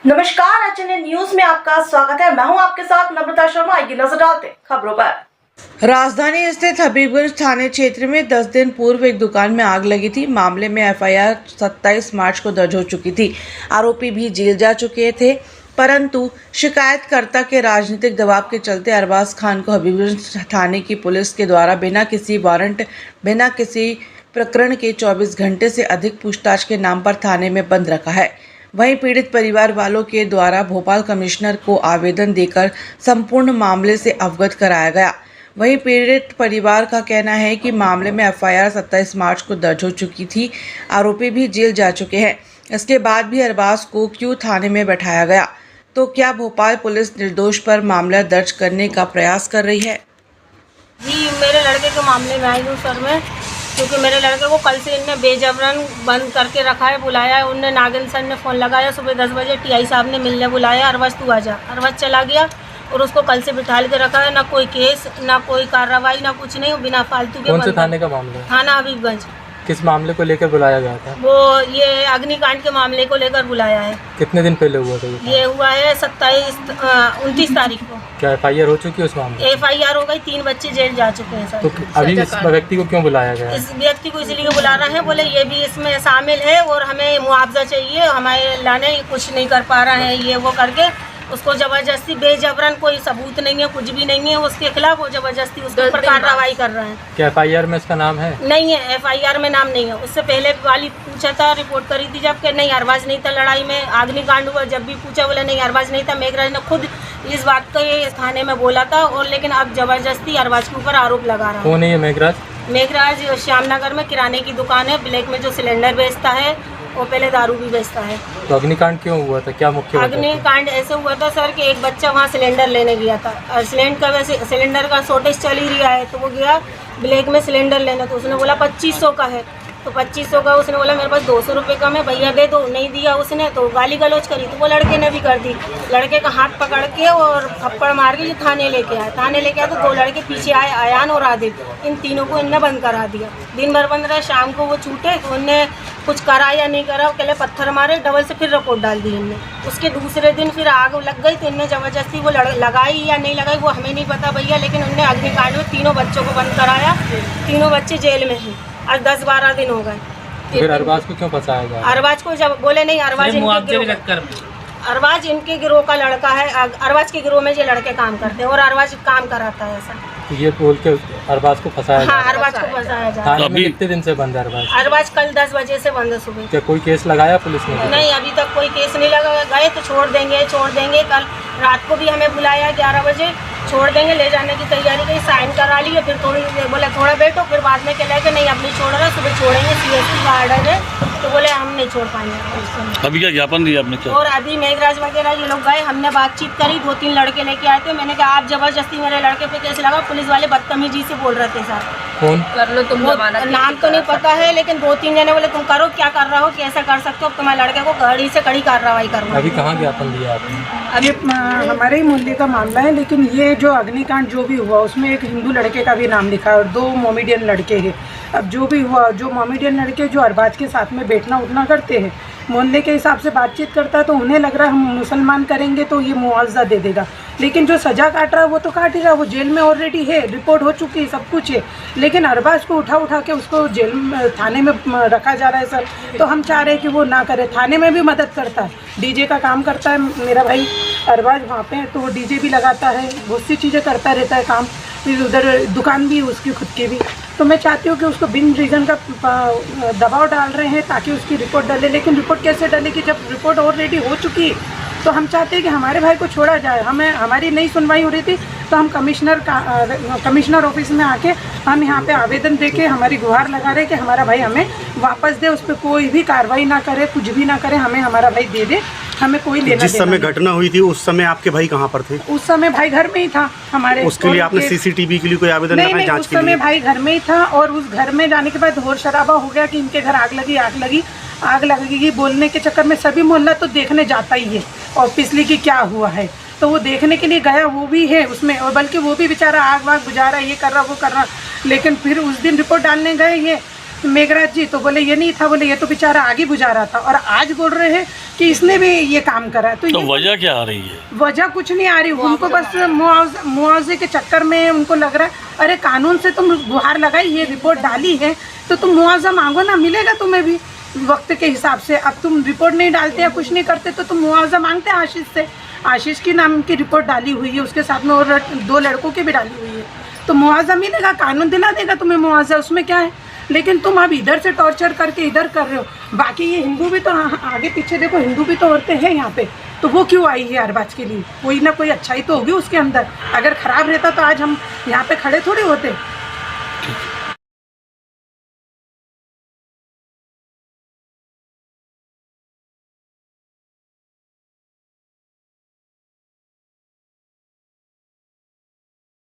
नमस्कार, HNN news में आपका स्वागत है। मैं हूं आपके साथ नम्रता शर्मा। आइए नजर डालते हैं खबरों पर। राजधानी स्थित हबीबगंज थाने क्षेत्र में 10 दिन पूर्व एक दुकान में आग लगी थी। मामले में एफआईआर 27 मार्च को दर्ज हो चुकी थी। आरोपी भी जेल जा चुके थे, परंतु शिकायतकर्ता के राजनीतिक दबाव के चलते अरबाज खान को हबीबगंज थाने की पुलिस के द्वारा बिना किसी वारंट, बिना किसी प्रकरण के 24 घंटे से अधिक पूछताछ के नाम पर थाने में बंद रखा है। वहीं पीड़ित परिवार वालों के द्वारा भोपाल कमिश्नर को आवेदन देकर संपूर्ण मामले से अवगत कराया गया। वहीं पीड़ित परिवार का कहना है कि मामले में एफआईआर 27 मार्च को दर्ज हो चुकी थी। आरोपी भी जेल जा चुके हैं। इसके बाद भी अरबाज को क्यों थाने में बैठाया गया? तो क्या भोपाल पुलिस निर्दोष पर मामला दर्ज करने का प्रयास कर रही है? जी, मेरे लड़के के मामले में आई हूँ सर मैं, क्योंकि मेरे लड़के को कल से इनने बेजबरन बंद करके रखा है। बुलाया है उनने, नागिन सर ने फ़ोन लगाया सुबह 10 बजे, टीआई साहब ने मिलने बुलाया। अरबाज तू आजा। अरबाज चला गया और उसको कल से बिठाल के रखा है। ना कोई केस, ना कोई कार्रवाई, ना कुछ नहीं, बिना फालतू के। कौन से थाने का मामला है? थाना हबीबगंज। किस मामले को लेकर बुलाया गया था? वो ये अग्निकांड के मामले को लेकर बुलाया है। कितने दिन पहले हुआ था ये हुआ है 29 तारीख को। क्या एफआईआर हो चुकी है उस मामले? एफआईआर हो गई, 3 बच्चे जेल जा चुके हैं सर। तो अभी इस व्यक्ति को क्यों बुलाया गया? इस व्यक्ति को इसलिए बुला रहे हैं, बोले ये भी इसमें शामिल है और हमें मुआवजा चाहिए, हमारे लाने कुछ नहीं कर पा रहे हैं, ये वो करके उसको जबरदस्ती बेजबरन, कोई सबूत नहीं है, कुछ भी नहीं है उसके खिलाफ, वो जबरदस्ती उसके ऊपर कार्रवाई कर रहे हैं। क्या एफआईआर में इसका नाम है? नहीं है, एफआईआर में नाम नहीं है। उससे पहले वाली पूछा था, रिपोर्ट करी थी जब, कि नहीं अरबाज नहीं था लड़ाई में। अग्निकांड हुआ जब भी पूछा, बोले नहीं अरबाज नहीं था। मेघराज ने खुद इस बात को ये थाने में बोला था, और लेकिन अब जबरदस्ती अरबाज के ऊपर आरोप लगा रहा है। कौन है ये मेघराज? मेघराज श्यामनगर में किराने की दुकान है, ब्लैक में जो सिलेंडर बेचता है, वो पहले दारू भी बेचता है। तो अग्निकांड क्यों हुआ था? क्या मुख्य वजह थी? अग्निकांड ऐसे हुआ था सर कि एक बच्चा वहाँ सिलेंडर लेने गया था, और सिलेंडर का शॉर्टेज चल ही रहा है, तो वो गया ब्लैक में सिलेंडर लेना। तो उसने बोला 2500 का है, तो 2500 का उसने बोला मेरे पास 200 रुपये कम है, भैया दे दो। नहीं दिया उसने, तो गाली गलौज करी, तो वो लड़के ने भी कर दी। लड़के का हाथ पकड़ के और थप्पड़ मार के ये थाने लेके आया। थाने लेके आया तो 2 लड़के पीछे आए, अयान और आदित्य। इन तीनों को इनने बंद करा दिया। दिन भर बंद रहा। शाम को वो छूटे तो उनने कुछ करा या नहीं करा, पहले पत्थर मारे, डबल से फिर रिपोर्ट डाल दी इनने। उसके दूसरे दिन फिर आग लग गई, तो इनने जबरदस्ती वो लगाई या नहीं लगाई वो हमें नहीं पता भैया, लेकिन उनने अग्निकांड में 3 बच्चों को बंद कराया। 3 बच्चे जेल में हैं, आज 10-12 दिन हो गए। फिर अरबाज को क्यों फंसाया गया? अरबाज को जब बोले नहीं, अरबाज इनके गिरोह का लड़का है। अरबाज के गिरोह में ये लड़के काम करते हैं और अरबाज काम कराता है ऐसा। तो ये बोल के अरबाज को फंसाया? हाँ, अरबाज को फंसाया जा रहा है। थाने में कितने दिन से बंद है अरबाज? अरबाज कल 10 बजे से बंद है सुबह। क्या कोई केस लगाया पुलिस ने? नहीं, अभी तक कोई केस नहीं लगा। गए तो छोड़ देंगे। कल रात को भी हमें बुलाया 11 बजे, छोड़ देंगे, ले जाने की तैयारी की, साइन करा ली। फिर बोले थोड़ा बैठो, फिर बाद में कहला कि नहीं अब नहीं छोड़ रहा, सुबह छोड़ेंगे, सीएसपी का ऑर्डर है, तो बोले हम नहीं छोड़ पाएंगे। अभी क्या ज्ञापन दिया आपने? क्या? और अभी मेघराज वगैरह ये लोग गए, हमने बातचीत करी, 2-3 लड़के लेके आए थे। मैंने कहा आप जबरदस्ती मेरे लड़के पे केस लगा। पुलिस वाले बदतमीजी से बोल रहे थे सर। कौन? कर लो तुम, नाम तो नहीं पता है, लेकिन 2-3 जने बोले तुम करो, क्या कर रहा हो, कैसा कर सकते हो, तुम्हारे लड़के को कड़ी से कड़ी कार्रवाई करो। अभी कहाँ ज्ञापन दिया आपने? अभी हमारे ही मोहल्ले का मामला है, लेकिन ये जो अग्निकांड जो भी हुआ उसमें एक हिंदू लड़के का भी नाम लिखा है और 2 मोमेडियन लड़के हैं। अब जो भी हुआ, जो मोमेडियन लड़के जो अरबाज के साथ में बैठना उठना करते हैं, मोहल्ले के हिसाब से बातचीत करता है, तो उन्हें लग रहा है हम मुसलमान करेंगे तो ये मुआवजा दे देगा। लेकिन जो सज़ा काट रहा है वो तो काट ही रहा है, वो जेल में ऑलरेडी है, रिपोर्ट हो चुकी है, सब कुछ है। लेकिन अरबाज को उठा के उसको जेल में, थाने में रखा जा रहा है सर। तो हम चाह रहे हैं कि वो ना करे। थाने में भी मदद करता है, डीजे का काम करता है मेरा भाई अरबाज वहाँ पे, तो वो डीजे भी लगाता है, बहुत सी चीज़ें करता रहता है काम। फिर उधर दुकान भी उसकी खुद की भी। तो मैं चाहती हूँ कि उसको बिन रीज़न का दबाव डाल रहे हैं ताकि उसकी रिपोर्ट डाले, लेकिन रिपोर्ट कैसे डालेगी जब रिपोर्ट ऑलरेडी हो चुकी है। तो हम चाहते हैं कि हमारे भाई को छोड़ा जाए। हमारी नहीं सुनवाई हो रही थी, तो हम कमिश्नर ऑफिस में आके हम यहाँ पे आवेदन दे के हमारी गुहार लगा रहे कि हमारा भाई हमें वापस दे, उस पर कोई भी कार्रवाई ना करे, कुछ भी ना करे, हमें हमारा भाई दे दे, हमें कोई लेना। जिस समय घटना हुई थी उस समय आपके भाई कहाँ पर थे? उस समय भाई घर में ही था हमारे। उसके लिए आपने सीसीटीवी के लिए कोई आवेदन लगाया जांच के लिए? उस समय भाई घर में ही था, और उस घर में जाने के बाद होर शराबा हो गया कि इनके घर आग लगेगी बोलने के चक्कर में सभी मोहल्ला तो देखने जाता ही है ऑब्वियसली कि क्या हुआ है। तो वो देखने के लिए गया, वो भी है उसमें, और बल्कि वो भी बेचारा आग वाग बुझा रहा, ये कर रहा वो कर रहा। लेकिन फिर उस दिन रिपोर्ट डालने गए ये मेघराज जी, तो बोले ये नहीं था, बोले ये तो बेचारा आगे बुझा रहा था। और आज बोल रहे हैं कि इसने भी ये काम करा। तो ये वजह क्या आ रही है? वजह कुछ नहीं आ रही, उनको बस मुआवजे के चक्कर में उनको लग रहा है अरे कानून से तुम गुहार लगाई, ये रिपोर्ट डाली है तो तुम मुआवजा मांगो ना, मिलेगा तुम्हें भी वक्त के हिसाब से। अब तुम रिपोर्ट नहीं डालते या कुछ नहीं करते तो तुम मुआवजा मांगते हैं आशीष से। आशीष की नाम की रिपोर्ट डाली हुई है, उसके साथ में और 2 लड़कों की भी डाली हुई है, तो मुआवजा मिलेगा, कानून दिला देगा तुम्हें मुआवजा, उसमें क्या है। लेकिन तुम अब इधर से टॉर्चर करके इधर कर रहे हो। बाकी ये हिंदू भी तो आगे पीछे देखो, हिंदू भी तो औरतें हैं यहाँ पे, तो वो क्यों आई है अरबाज के लिए? कोई ना कोई अच्छाई तो होगी उसके अंदर। अगर ख़राब रहता तो आज हम यहाँ पे खड़े थोड़ी होते।